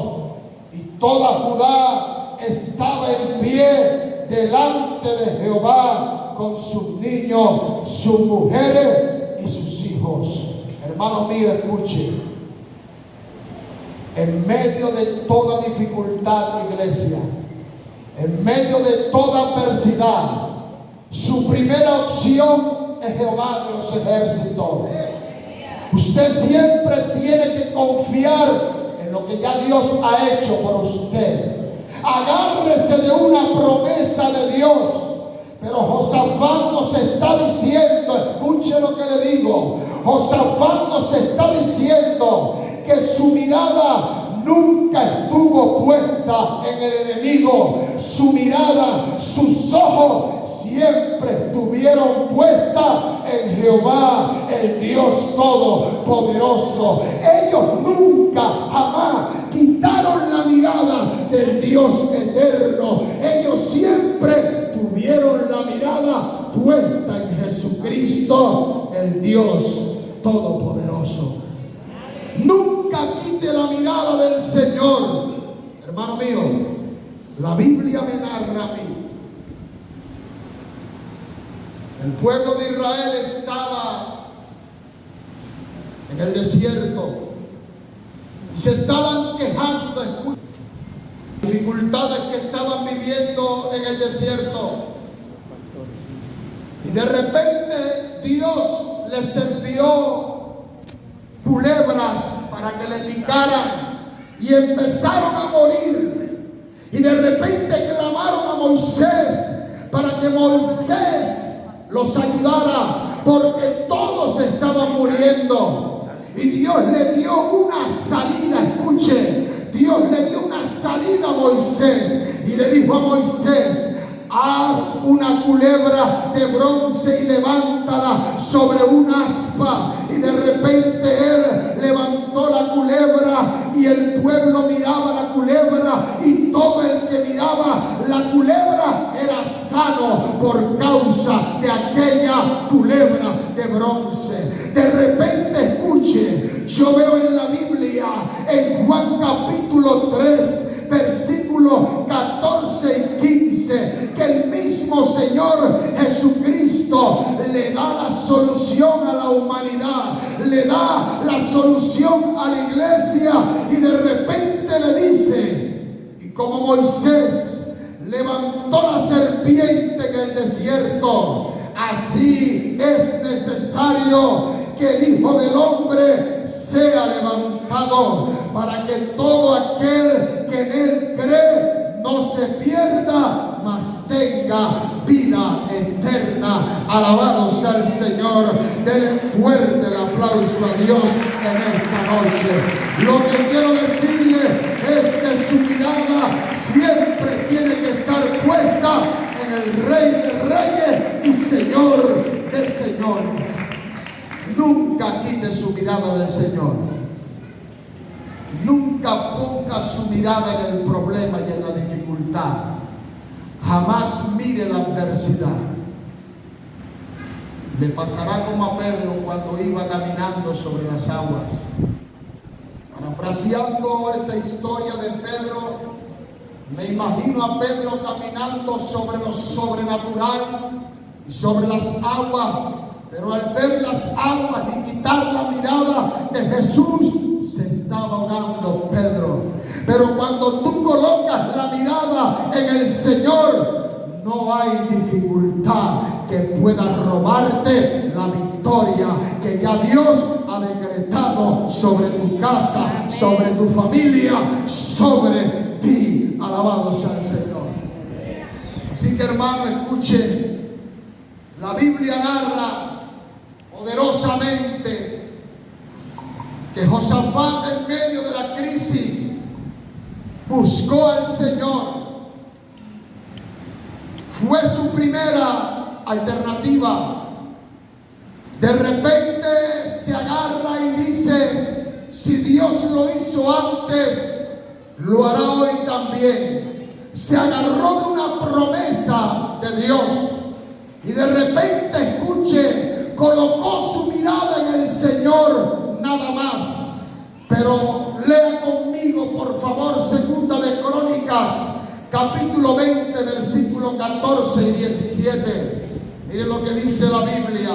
Y toda Judá estaba en pie delante de Jehová con sus niños, sus mujeres y sus hijos. Hermano mío, escuche. En medio de toda dificultad, iglesia, en medio de toda adversidad, su primera opción es Jehová de los ejércitos. Usted siempre tiene que confiar en lo que ya Dios ha hecho por usted. Agárrese de una promesa de Dios. Pero Josafat nos está diciendo, escuche lo que le digo, Josafat nos está diciendo que su mirada nunca estuvo puesta en el enemigo. Su mirada, sus ojos siempre estuvieron puestas en Jehová, el Dios Todopoderoso. Ellos nunca, jamás quitaron la mirada del Dios eterno. Ellos siempre tuvieron la mirada puesta en Jesucristo, el Dios Todopoderoso. Nunca quite la mirada del Señor. Hermano mío, la Biblia me narra a mí. El pueblo de Israel estaba en el desierto y se estaban quejando, escuchen, dificultades que estaban viviendo en el desierto. Y de repente Dios les envió culebras para que le picaran y empezaron a morir. Y de repente clamaron a Moisés para que Moisés los ayudara, porque todos estaban muriendo. Y Dios le dio una salida, escuche, Dios le dio una salida a Moisés y le dijo a Moisés: haz una culebra de bronce y levántala sobre un aspa. Y de repente él levantó la culebra y el pueblo miraba la culebra, y todo el que miraba la culebra era sano por causa de aquella culebra de bronce. De repente, escuche, yo veo en la Biblia, en Juan capítulo 3, versículos 14 y 15, que el mismo Señor Jesucristo le da la solución a la humanidad, le da la solución a la iglesia, y de repente le dice: y como Moisés levantó la serpiente en el desierto, así es necesario que el Hijo del Hombre sea levantado, para que todo aquel que en él cree no se pierda, mas tenga vida eterna. Alabado sea el Señor. Denle fuerte el aplauso a Dios en esta noche. Lo que quiero decirle es que su mirada siempre tiene que estar puesta en el Rey de Señor de señores. Nunca quite su mirada del Señor. Nunca ponga su mirada en el problema y en la dificultad. Jamás mire la adversidad. Le pasará como a Pedro cuando iba caminando sobre las aguas. Parafraseando esa historia de Pedro, me imagino a Pedro caminando sobre lo sobrenatural y sobre las aguas, pero al ver las aguas y quitar la mirada de Jesús, se estaba ahogando Pedro. Pero cuando tú colocas la mirada en el Señor, no hay dificultad que pueda robarte la victoria que ya Dios ha decretado sobre tu casa, sobre tu familia, sobre ti. Alabado sea el Señor. Así que, hermano, escuche, la Biblia narra poderosamente que Josafat, en medio de la crisis, buscó al Señor. Fue su primera alternativa. De repente se agarra y dice: si Dios lo hizo antes, lo hará hoy también. Se agarró de una promesa de Dios y de repente, escuche, colocó su mirada en el Señor nada más. Pero lea conmigo, por favor, Segunda de Crónicas, capítulo 20, versículos 14 y 17. Mire lo que dice la Biblia.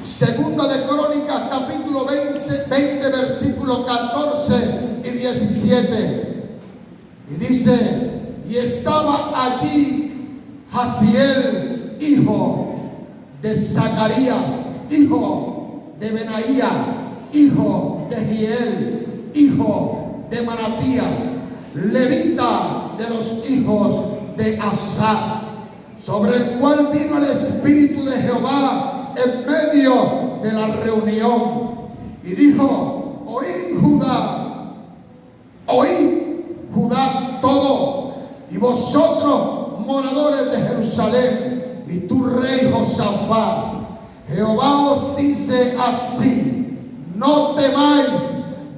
Segunda de Crónicas, capítulo 20, versículos 14 y 17. Y dice: y estaba allí Jaziel, hijo de Zacarías, hijo de Benaía, hijo de Giel, hijo de Manatías, levita de los hijos de Asaf, sobre el cual vino el Espíritu de Jehová en medio de la reunión. Y dijo: oíd Judá todo, y vosotros moradores de Jerusalén, y tú rey Josafat, Jehová os dice así: no temáis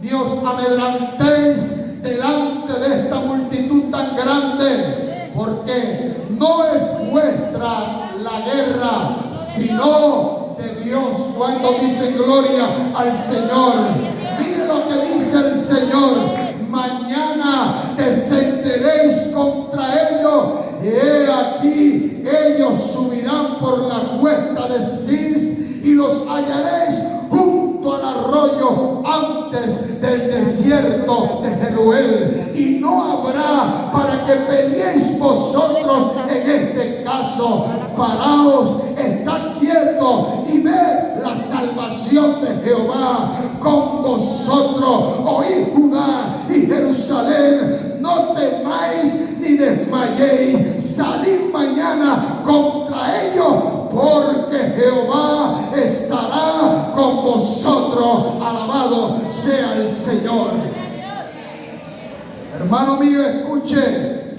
ni os amedrantéis delante de esta multitud tan grande, porque no es vuestra la guerra, sino de Dios. Cuando dicen gloria al Señor, mire lo que dice el Señor: mañana descenderéis contra ellos, y he aquí ellos subirán por la cuesta de Cis, y los hallaréis junto al arroyo antes del desierto de Jeruel, y no habrá para que peleéis vosotros en este caso. Paraos, estad quietos y ved la salvación de Jehová con vosotros. Oíd Judá y Jerusalén, no temáis ni desmayéis. Salid mañana contra ellos, porque Jehová estará con vosotros. Alabado sea el Señor. Hermano mío, escuche,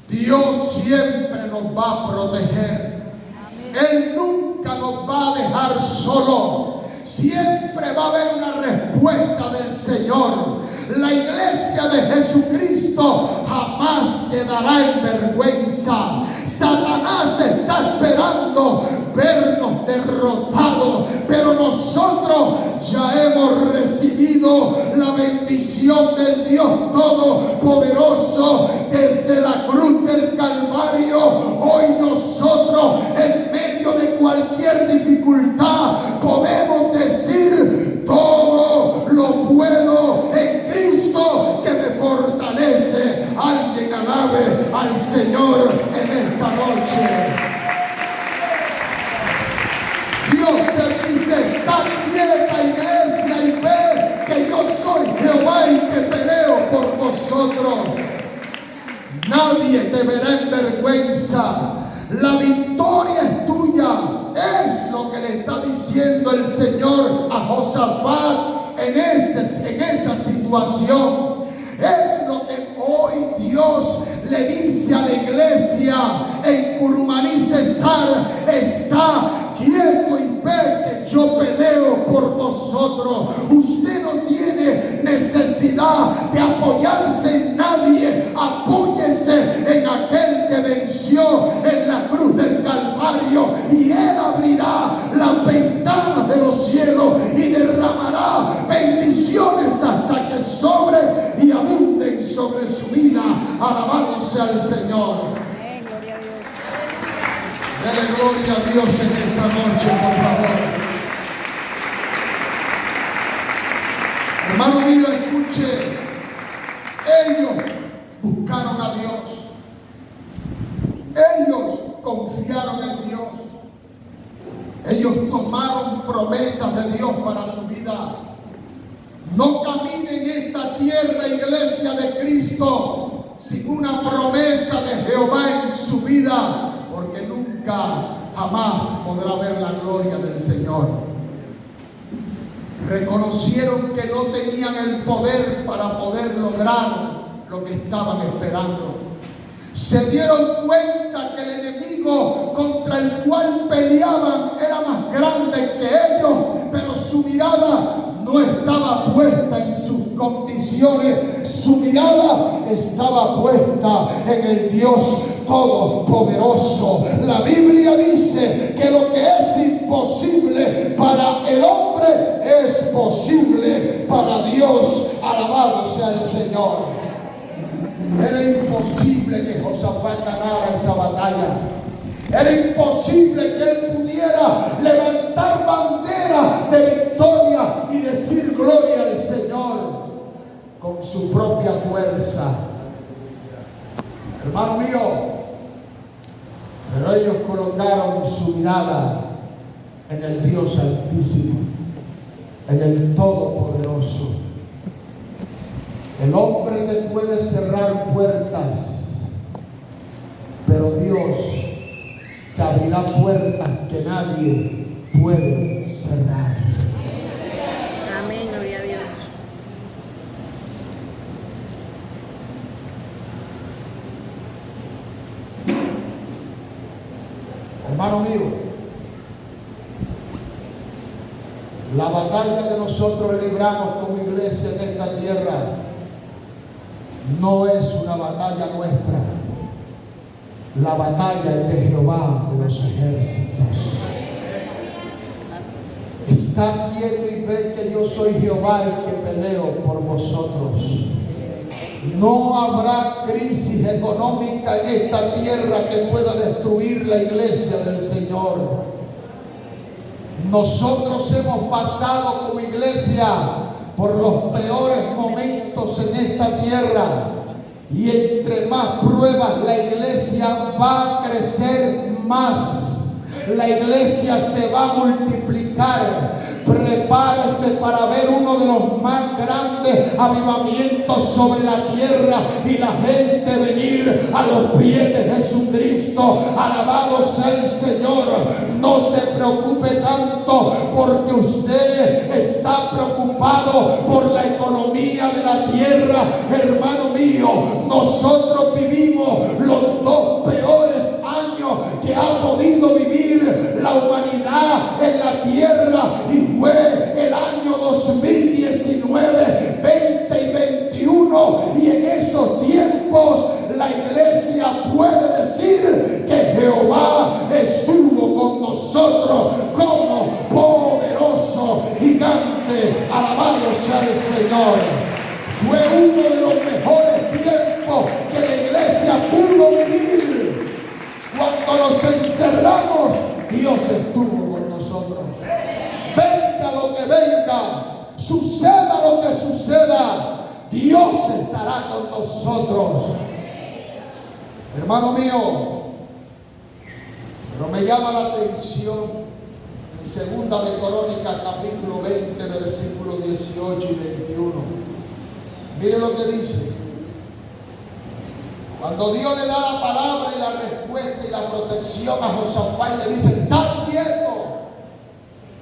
Dios siempre nos va a proteger. Él nunca nos va a dejar solo. Siempre va a haber una respuesta del Señor. La iglesia de Jesucristo jamás quedará en vergüenza. Satanás está esperando vernos derrotados, pero nosotros ya hemos recibido la bendición del Dios Todopoderoso desde la cruz del Calvario. Hoy nosotros, en medio de cualquier dificultad, podemos decir: todo lo puedo en Cristo que me fortalece. Alguien alabe al Señor en esta noche. Dios te dice: está quieta, iglesia, y ve que yo soy Jehová y que peleo por vosotros. Nadie te verá en vergüenza. La victoria es tuya. Es lo que le está diciendo el Señor a Josafat en esa situación. Es lo que hoy Dios le dice a la iglesia en Curumaní, Cesar, está quieto y ve que yo peleo por vosotros. Usted no tiene necesidad de apoyarse en nadie. Apóyese en aquel que venció en la cruz del Calvario, y Él abrirá las ventanas de los cielos y derramará bendiciones hasta que sobre y abunden sobre su vida. Alabado sea el Señor. Dele gloria a Dios en esta noche, por favor. Hermano mío, escuche. Ellos buscaron a Dios. Ellos confiaron en Dios. Ellos tomaron promesas de Dios para su vida. No camine en esta tierra, iglesia de Cristo, sin una promesa de Jehová en su vida, porque nunca, jamás podrá ver la gloria del Señor. Reconocieron que no tenían el poder para poder lograr lo que estaban esperando. Se dieron cuenta que el enemigo contra el cual peleaban era más grande que ellos, pero su mirada no estaba puesta en sus condiciones. Su mirada estaba puesta en el Dios Todopoderoso. La Biblia dice que lo que es imposible para el hombre es posible para Dios. Alabado sea el Señor. Era imposible que Josafat ganara esa batalla. Era imposible que él pudiera levantar bandera de victoria y decir gloria al Señor con su propia fuerza. Hermano mío, pero ellos colocaron su mirada en el Dios Altísimo, en el Todopoderoso. El hombre te puede cerrar puertas, pero Dios te abrirá puertas que nadie puede cerrar. Amén, gloria a Dios. Hermano mío, la batalla que nosotros libramos como iglesia en esta tierra no es una batalla nuestra. La batalla es de Jehová de los ejércitos. Está quieto y ve que yo soy Jehová el que peleo por vosotros. No habrá crisis económica en esta tierra que pueda destruir la iglesia del Señor. Nosotros hemos pasado como iglesia por los peores momentos en esta tierra, y entre más pruebas la iglesia va a crecer más. La iglesia se va a multiplicar. Prepárese para ver uno de los más grandes avivamientos sobre la tierra y la gente venir a los pies de Jesucristo. Alabado sea el Señor. No se preocupe tanto porque usted está preocupado por la economía de la tierra. Hermano mío, nosotros vivimos los dos peores años que ha podido vivir la humanidad en la tierra, y fue el año 2019, 20 y 21, y en esos tiempos la iglesia puede decir que Jehová estuvo con nosotros como poderoso gigante. Alabado sea el Señor. Fue uno de los mejores tiempos que la iglesia pudo vivir. Cuando nos encerramos, Dios estuvo con nosotros. Venga lo que venga, suceda lo que suceda, Dios estará con nosotros. Hermano mío, pero me llama la atención en Segunda de Crónicas, capítulo 20, versículos 18 y 21. Mire lo que dice. Cuando Dios le da la palabra y la respuesta y la protección a Josafat, le dice: está quieto.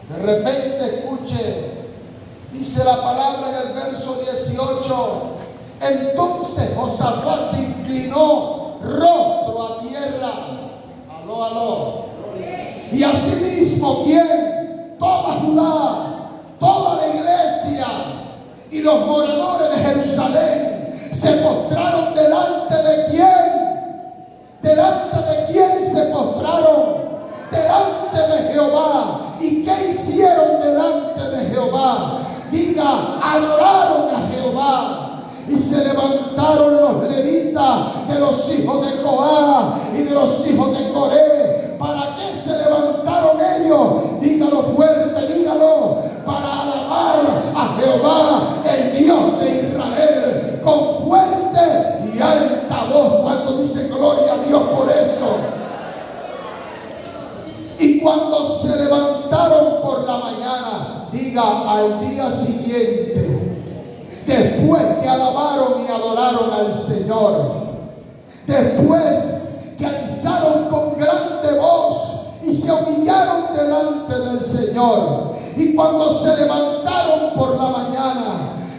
De repente, escuche, dice la palabra en el verso 18: entonces Josafat se inclinó rostro a tierra. Aló, aló. Y asimismo, ¿quién? Toda Judá, toda la iglesia y los moradores de Jerusalén se postraron delante de quién. ¿Delante de quién se postraron? Delante de Jehová. ¿Y qué hicieron delante de Jehová? Diga, adoraron a Jehová. Y se levantaron los levitas de los hijos de Coá y de los hijos de Coré. ¿Para qué se levantaron ellos? Dígalo fuerte, dígalo. Para alabar a Jehová, el Dios de Israel, con fuerte y alta voz. Cuando dice gloria a Dios por eso. Y cuando se levantaron por la mañana, diga, al día siguiente, después que alabaron y adoraron al Señor, después que alzaron con grande voz y se humillaron delante del Señor, y cuando se levantaron por la mañana,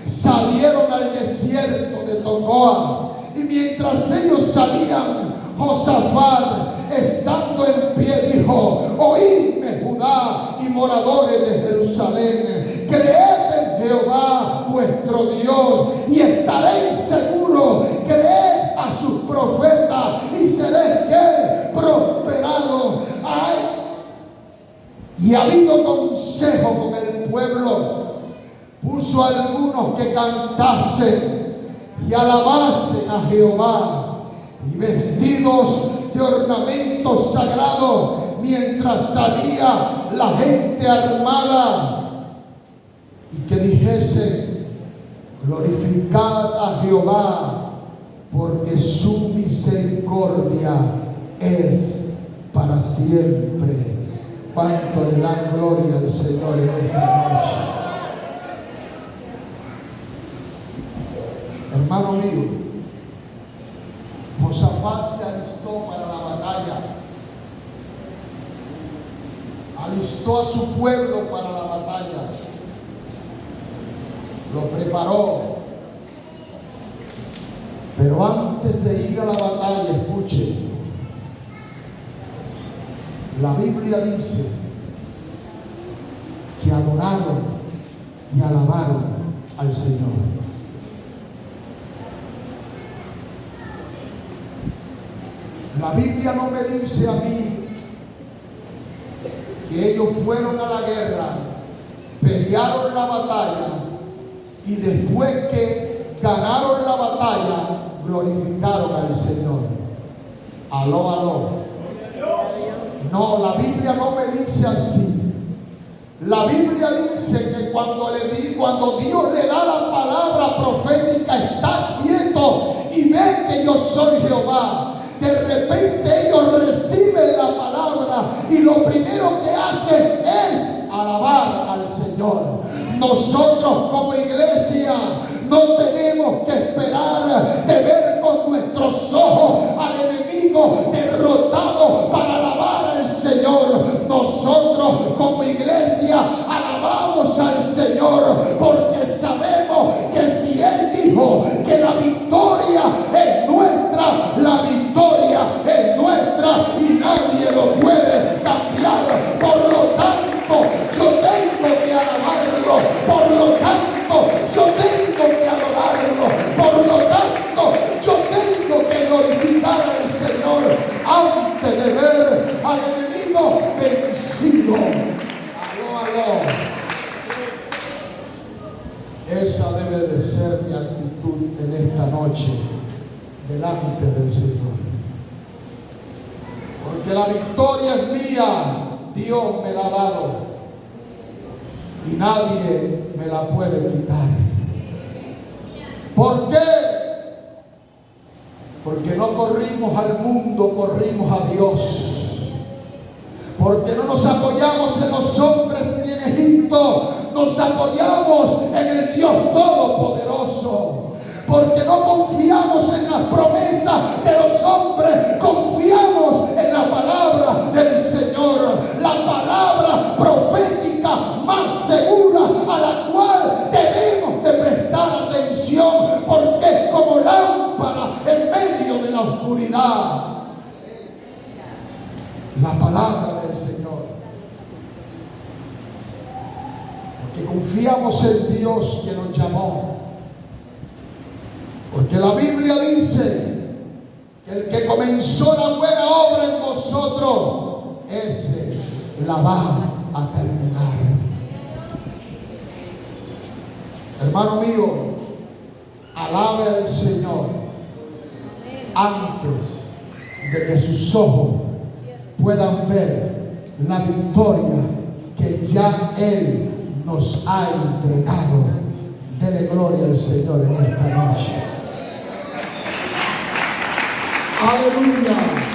salieron al desierto de Tecoa. Y mientras ellos salían, Josafat, estando en pie, dijo: oídme, Judá y moradores de Jerusalén, creed en Jehová vuestro Dios y estaréis seguros. Creed a sus profetas y seréis ¿qué? Prosperados. Ay, y habido consejo con el pueblo, puso a algunos que cantasen y alabasen a Jehová, y vestidos de ornamentos sagrados, mientras salía la gente armada, y que dijese: glorificad a Jehová, porque su misericordia es para siempre. ¿Cuánto le dan gloria al Señor en esta noche? Hermano mío, Josafat se alistó para la batalla, alistó a su pueblo para la batalla, lo preparó. Pero antes de ir a la batalla, escuche, la Biblia dice que adoraron y alabaron al Señor. La Biblia no me dice a mí que ellos fueron a la guerra, pelearon la batalla y después que ganaron la batalla, glorificaron al Señor. Aló, aló. No, la Biblia no me dice así. La Biblia dice que cuando Dios le da la palabra profética, está quieto y ve que yo soy Jehová. De repente ellos reciben la palabra y lo primero que hacen es alabar al Señor. Nosotros como iglesia no tenemos que esperar de ver con nuestros ojos al enemigo derrotado para alabar al Señor. Nosotros como iglesia alabamos al Señor porque sabemos que si Él dijo que la victoria es nuestra, la victoria es nuestra y nadie lo puede cambiar. Por lo tanto, yo tengo que alabarlo. Por lo tanto, yo tengo que adorarlo. Por lo tanto, yo tengo que glorificar al Señor antes de ver al enemigo vencido. Aló, aló. Esa debe de ser mi actitud en esta noche delante del Señor. Porque la victoria es mía, Dios me la ha dado y nadie me la puede quitar. ¿Por qué? Porque no corrimos al mundo, corrimos a Dios. Porque no nos apoyamos en los hombres ni en Egipto, nos apoyamos en el Dios Todopoderoso. Porque no confiamos en las promesas de los hombres, confiamos en la palabra del Señor, la palabra profética más segura a la cual debemos de prestar atención, porque es como lámpara en medio de la oscuridad. la palabra del Señor. Porque confiamos en Dios que nos llamó. Porque la Biblia dice que el que comenzó la buena obra en vosotros, ese la va a terminar. Hermano mío, alabe al Señor antes de que sus ojos puedan ver la victoria que ya Él nos ha entregado. Dele gloria al Señor en esta noche. Aleluya.